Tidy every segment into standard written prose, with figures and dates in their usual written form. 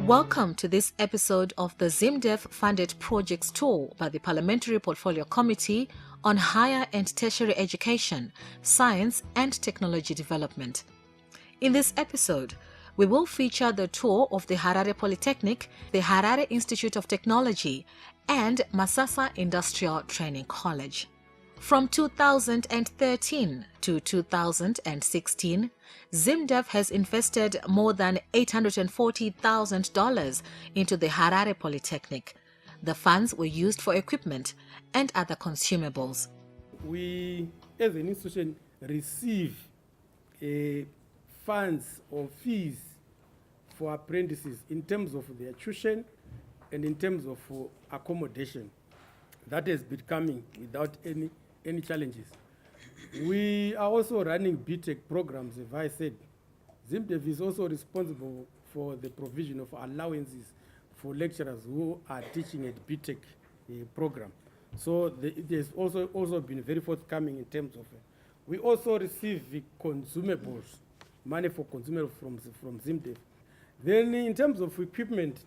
Welcome to this episode of the ZIMDEF funded projects tour by the Parliamentary Portfolio Committee on Higher and Tertiary Education, Science and Technology Development. In this episode, we will feature the tour of the Harare Polytechnic, the Harare Institute of Technology, and Masasa Industrial Training College. From 2013 to 2016, ZIMDEF has invested more than $840,000 into the Harare Polytechnic. The funds were used for equipment and other consumables. We, as an institution, receive funds or fees for apprentices in terms of their tuition and in terms of accommodation. That has been coming without any challenges. We are also running BTech programs, as I said. ZIMDEF is also responsible for the provision of allowances for lecturers who are teaching at BTech program. So it has also been very forthcoming in terms of we also receive the consumables, money for consumables from ZIMDEF. Then in terms of equipment,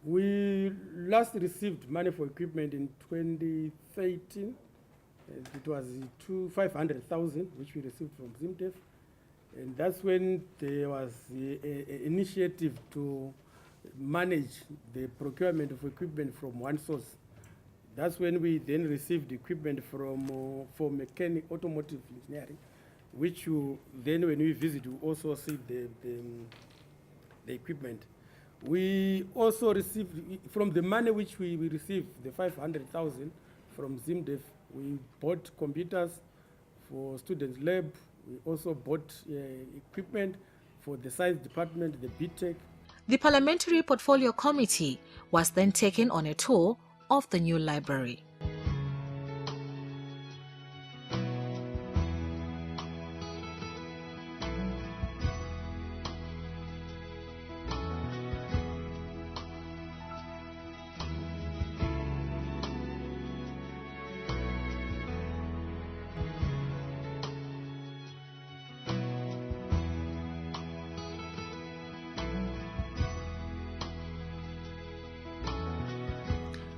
we last received money for equipment in 2013. It was 500,000 which we received from ZIMDEF, and that's when there was an initiative to manage the procurement of equipment from one source. That's when we then received equipment from for automotive engineering, which then when we visit we also see the equipment. We also received from the money which we received, the 500,000 from ZIMDEF. We bought computers for students' lab. We also bought equipment for the science department, the BTech. The Parliamentary Portfolio Committee was then taken on a tour of the new library.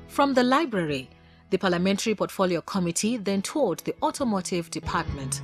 From the library, the Parliamentary Portfolio Committee then toured the automotive department.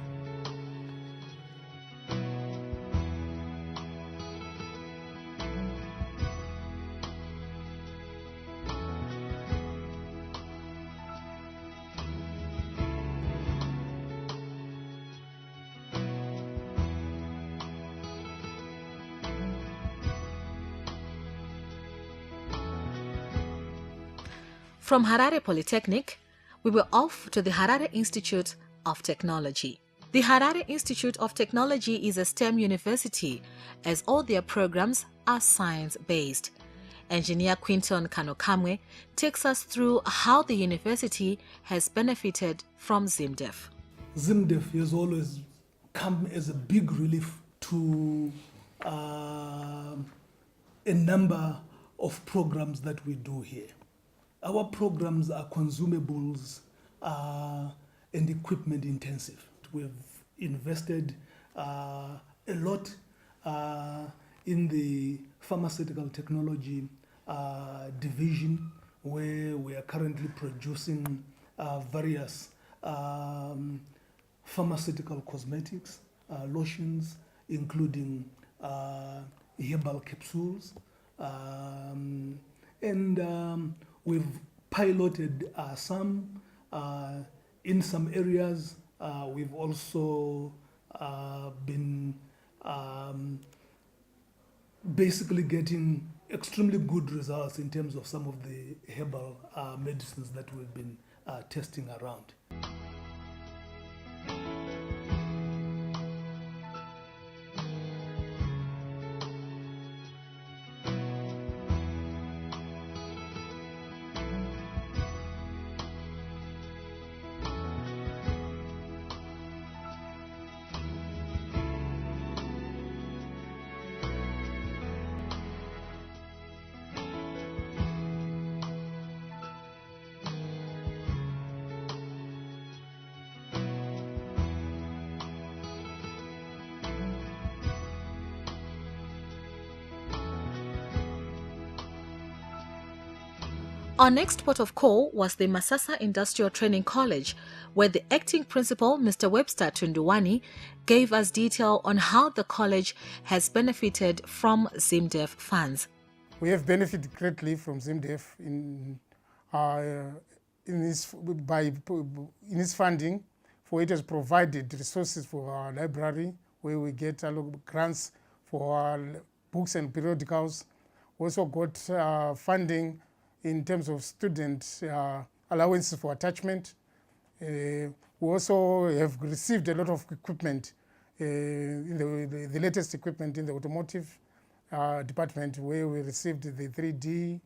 From Harare Polytechnic, we were off to the Harare Institute of Technology. The Harare Institute of Technology is a STEM university, as all their programs are science-based. Engineer Quinton Kanokamwe takes us through how the university has benefited from ZIMDEF. ZIMDEF has always come as a big relief to a number of programs that we do here. Our programs are consumables and equipment intensive. We've invested a lot in the pharmaceutical technology division, where we are currently producing various pharmaceutical cosmetics, lotions, including herbal capsules, and we've piloted some in some areas. We've also been basically getting extremely good results in terms of some of the herbal medicines that we've been testing around. Our next port of call was the Masasa Industrial Training College, where the acting principal, Mr. Webster Tunduwani, gave us detail on how the college has benefited from ZIMDEF funds. We have benefited greatly from ZIMDEF in its funding, for it has provided resources for our library, where we get grants for our books and periodicals. We also got funding in terms of student allowances for attachment. We also have received a lot of equipment, in the latest equipment in the automotive department, where we received the 3D,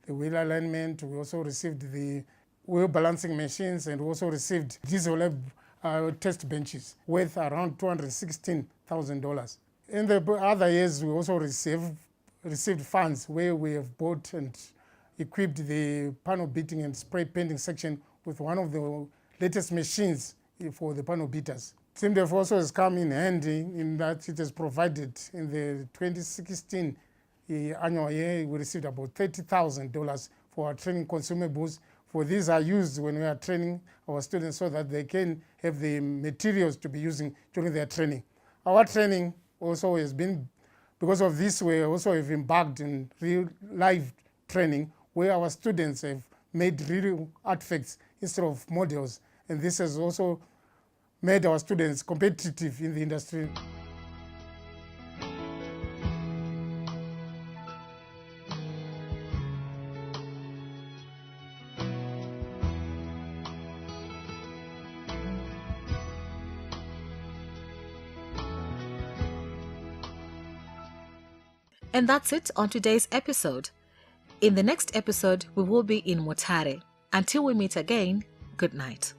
the wheel alignment. We also received the wheel balancing machines, and we also received diesel lab test benches worth around $216,000. In the other years, we also received funds where we have bought and equipped the panel beating and spray painting section with one of the latest machines for the panel beaters. ZIMDEF also has come in handy in that it has provided in the 2016 annual year, we received about $30,000 for our training consumables. For these are used when we are training our students so that they can have the materials to be using during their training. Our training also has been, because of this, we also have embarked in real live training where our students have made real artifacts instead of models. And this has also made our students competitive in the industry. And that's it on today's episode. In the next episode, we will be in Mutare. Until we meet again, good night.